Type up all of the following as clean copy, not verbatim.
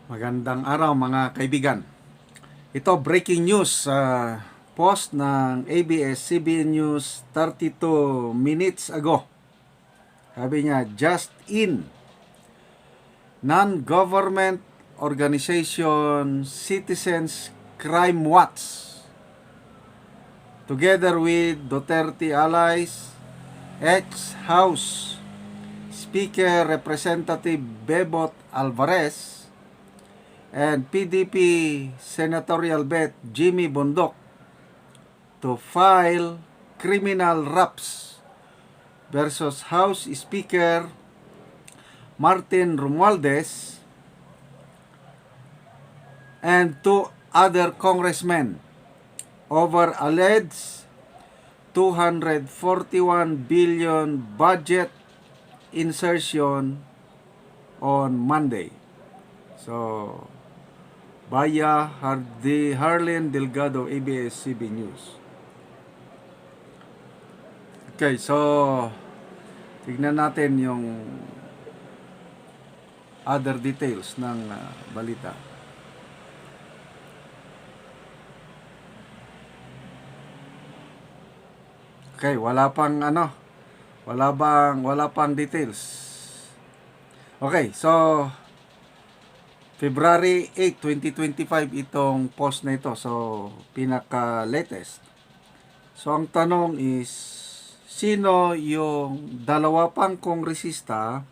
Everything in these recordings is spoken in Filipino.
Magandang araw mga kaibigan. Ito breaking news sa post ng ABS-CBN News 32 minutes ago. Sabi niya, just in, non-government organization Citizens Crime Watch together with Duterte allies, ex-House Speaker Representative Bebot Alvarez and PDP Senatorial Bet Jimmy Bondok to file criminal raps versus House Speaker Martin Romualdez and two other congressmen over alleged 241 billion budget insertion on Monday. So, Baya Harlen Delgado, ABS-CBN News. Okay, so tignan natin yung other details ng balita. Okay, wala pang details. Okay, so February 8, 2025 itong post na ito. So, pinaka-latest. So, ang tanong is, sino yung dalawa pang kongresista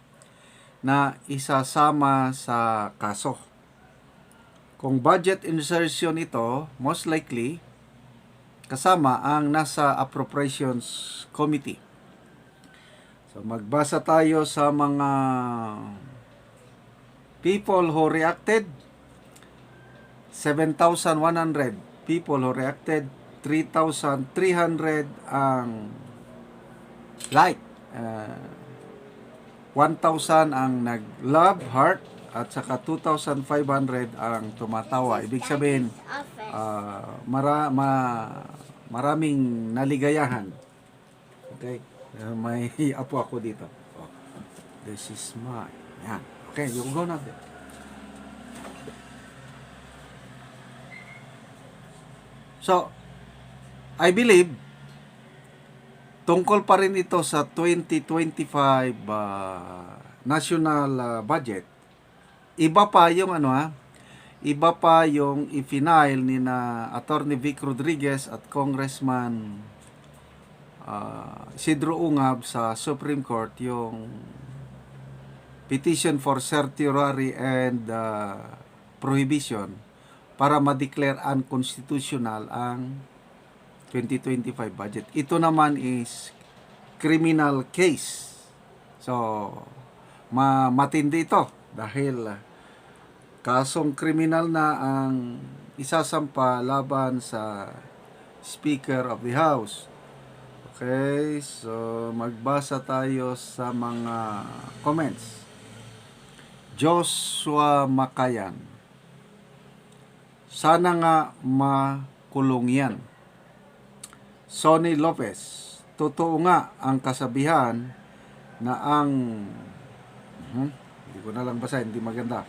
na isasama sa kaso? Kung budget insertion ito, most likely, kasama ang nasa Appropriations Committee. So, magbasa tayo sa mga people who reacted. 7,100 people who reacted. 3,300 ang like. 1,000 ang nag-love, heart. At saka 2,500 ang tumatawa. Ibig sabihin, maraming naligayahan. Okay? May apo ako dito. Oh, this is mine. Yan. Okay, you go natin. So, I believe, tungkol pa rin ito sa 2025 national budget. Iba pa yung iba pa yung i-file ni na Attorney Vic Rodriguez at Congressman Isidro Ungab sa Supreme Court, yung petition for certiorari and prohibition para ma-declare unconstitutional ang 2025 budget. Ito naman is criminal case. So, matindi ito dahil kasong kriminal na ang isasampa laban sa Speaker of the House. Okay, so magbasa tayo sa mga comments. Joshua Makayan, sana nga makulong yan. Sonny Lopez, totoo nga ang kasabihan na ang hindi ko na lang basa, hindi maganda.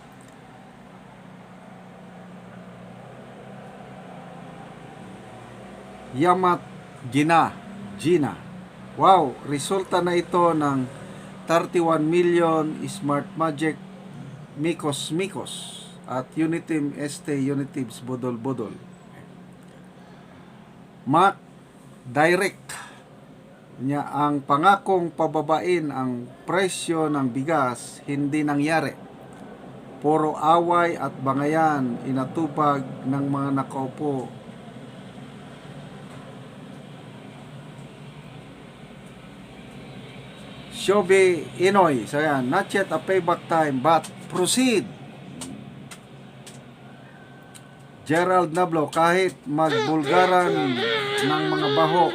Yamat Gina, wow, resulta na ito ng 31 million Smart Magic Mikos at Unitim Unitives Bodol. Mac Direct niya, ang pangakong pababain ang presyo ng bigas hindi nangyari. Puro away at bangayan inatupag ng mga nakaupo. Shobi Inoy, so yan, not yet a payback time but proceed. Gerald Nablo, kahit magbulgaran ng mga baho,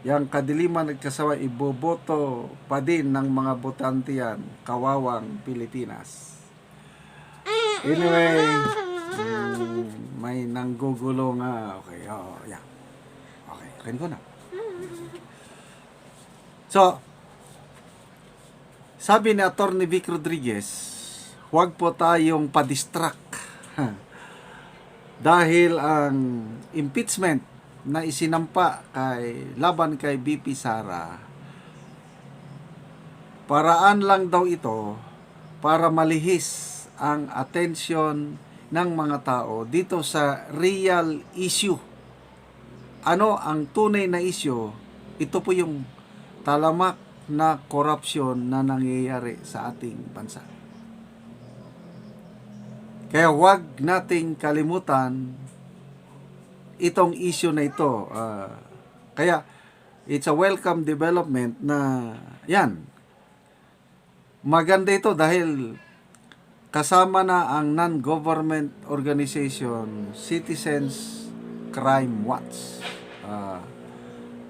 yang kadiliman at kasawa, iboboto pa din ng mga botante yan. Kawawang Pilipinas. Anyway, may nanggugulo nga. Okay, yeah. Okay, kain ko na. So, sabi ni Attorney Vic Rodriguez, huwag po tayong padistract Dahil ang impeachment na isinampa laban kay BP Sara, paraan lang daw ito para malihis ang atensyon ng mga tao dito sa real issue. Ano ang tunay na issue? Ito po yung talamak na korupsyon na nangyayari sa ating bansa. Kaya wag nating kalimutan itong issue na ito. Kaya it's a welcome development na yan. Maganda ito dahil kasama na ang non-government organization Citizens Crime Watch.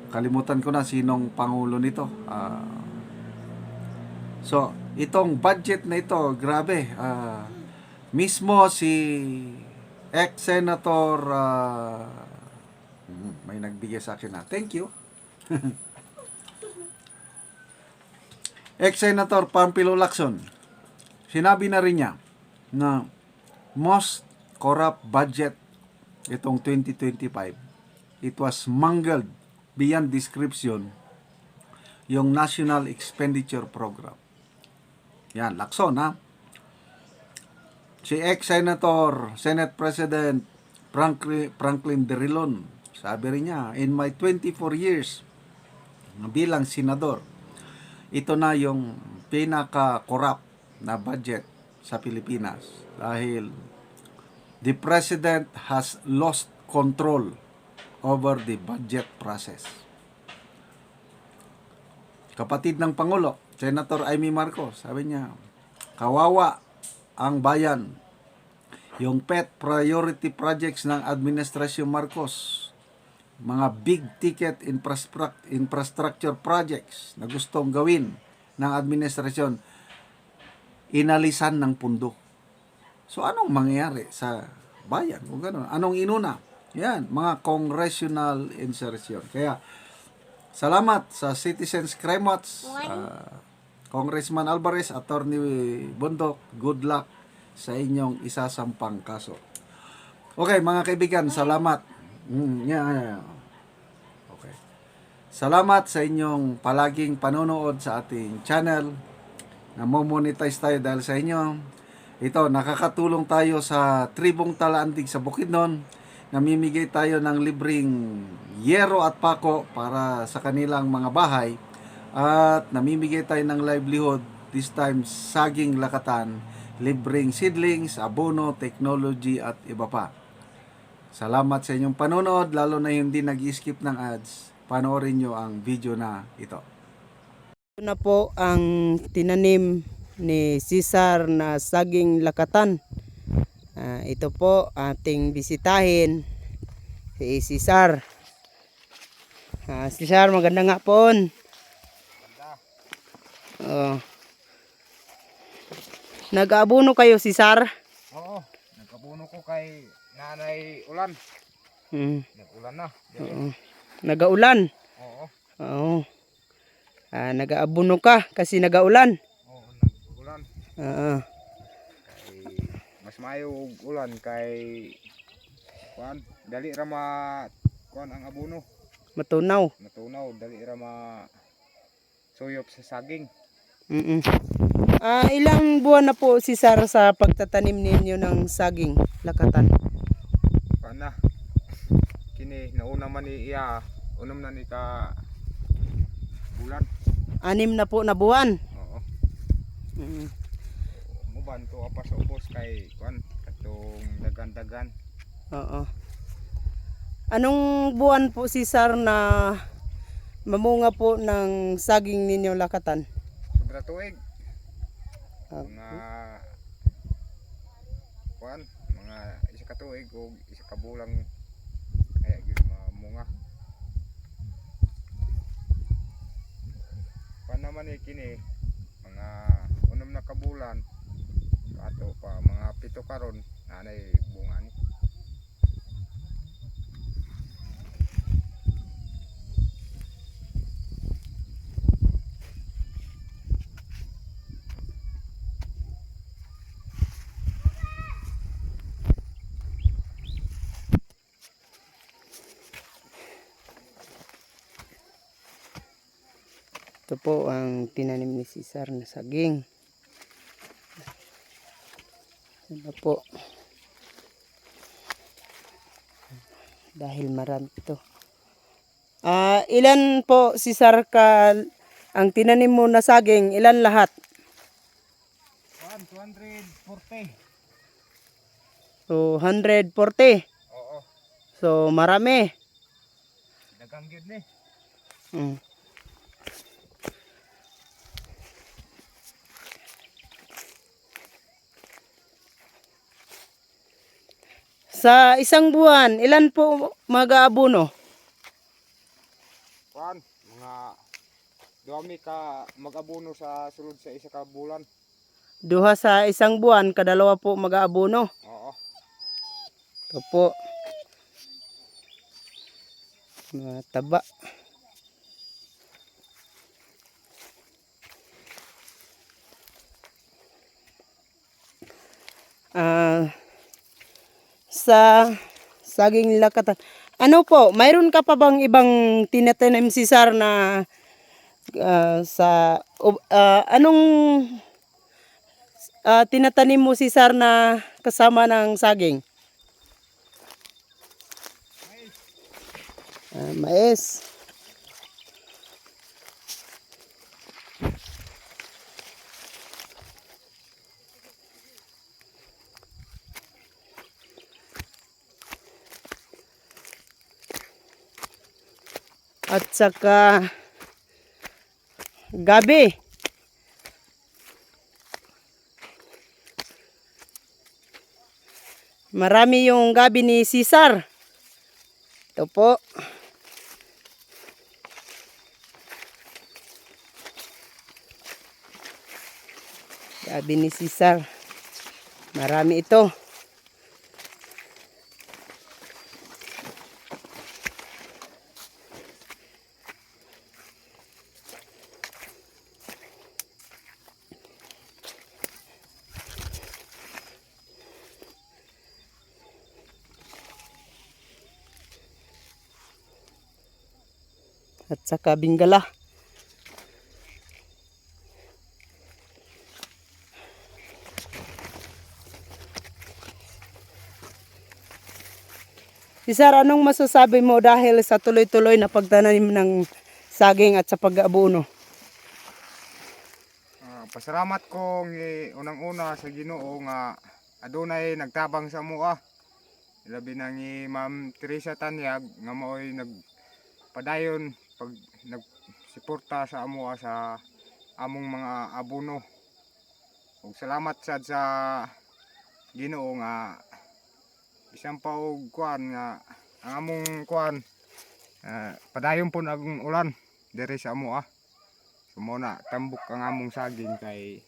Kalimutan ko na sinong pangulo nito. So, itong budget na ito, grabe. Mismo si ex-senator may nagbigay sa akin na. Thank you. Ex-senator Pampilo Lacson, sinabi na rin niya na most corrupt budget itong 2025. It was mangled beyond description yung National Expenditure Program. Yan, Lacson ha. Si ex-senator, Senate President Franklin Drilon, sabi rin niya, in my 24 years bilang senador, ito na yung pinaka-corrupt na budget sa Pilipinas dahil the President has lost control over the budget process. Kapatid ng Pangulo, Senator Amy Marcos, sabi niya, kawawa ang bayan. Yung pet priority projects ng Administrasyon Marcos, mga big ticket infrastructure projects na gustong gawin ng administrasyon, inalisan ng pundo. So anong mangyayari sa bayan? Kung gano'n, anong inuna? Yan, mga congressional insertion. Kaya, salamat sa Citizens Crime Watch, Congressman Alvarez, Attorney Bundok, good luck sa inyong isasampang kaso. Okay, mga kaibigan, salamat. Okay. Salamat sa inyong palaging panonood sa ating channel. Namo-monetize tayo dahil sa inyo. Ito, nakakatulong tayo sa tribong Talaandig sa Bukidnon. Namimigay tayo ng libreng yero at pako para sa kanilang mga bahay. At namimigay tayo ng livelihood, this time saging lakatan, libreng seedlings, abono, technology at iba pa. Salamat sa inyong panonood, lalo na hindi nag-skip ng ads. Panoorin nyo ang video na ito. Ito na po ang tinanim ni Cesar na saging lakatan. Ito po ating bisitahin si Cesar. Cesar, maganda nga po. Nag-aabono kayo, Cesar? Oo, nag-abuno ko kay Nanay Ulan. Nag-ulan na. Nag-aulan? Oo. Oo. Nag-aabono ka kasi nag-aulan? Oo, nag-ulan. Oo. Kay mas maayo og ulan kay kuan, dali ra kuan ang abono. Matunaw? Matunaw, dali ra suyop sa saging. Ilang buwan na po, Cesar, sa pagtatanim ninyo ng saging lakatan? Kuan na. Kini nauna man ni iya, unom na ni ka bulan. 6 na po na buwan. Oo. Muban to apa sa ubos kay kuan katong dagan-dagan. Oo. Anong buwan po, Cesar, na mamunga po ng saging ninyo lakatan? Sobra tuig. Mga kuan, mga isa ka tuig o isa ka bulang kaya gyud mamunga. Kuan naman kini mga unom na kabulan ato pa mga 7 karon nanay bunga ni. Ito po ang tinanim ni Cesar na saging. Ito po. Dahil marami ito. Ilan po, Cesar, ang tinanim mo na saging? Ilan lahat? 240. 240. Oo, So, marami. dagang gyud ni. Mm. Sa isang buwan, ilan po mag-aabono? Kuan, mga duami ka mag-abono sa sulod sa isa ka bulan. Duha sa isang buwan, kadalawa po mag-aabono. Oo. Ito po. Mga taba. Sa saging lakatan. Ano po, mayroon ka pa bang ibang tinatanim, Cesar, na anong tinatanim mo, Cesar, na kasama ng saging? Mais. At saka gabi. Marami yung gabi ni Cesar. Ito po. Gabi ni Cesar. Marami ito. At saka Bingala. Cesar, anong masasabi mo dahil sa tuloy-tuloy na pagtanim ng saging at sa pag-aabono? Pasalamat ko unang-una sa Ginoo nga adunay nagtabang sa mua. Labi na ni Ma'am Teresa Tanyag nga maoy nagpadayon pag nagsuporta sa amua sa among mga abono. Ug salamat sad sa Ginoo nga bisan pa og kuan nga ang among kuan padayon pun ang ulan diri sa amua. Sumuna tambok ang among saging kay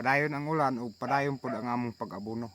padayon ang ulan ug padayon pud ang among pag-abono.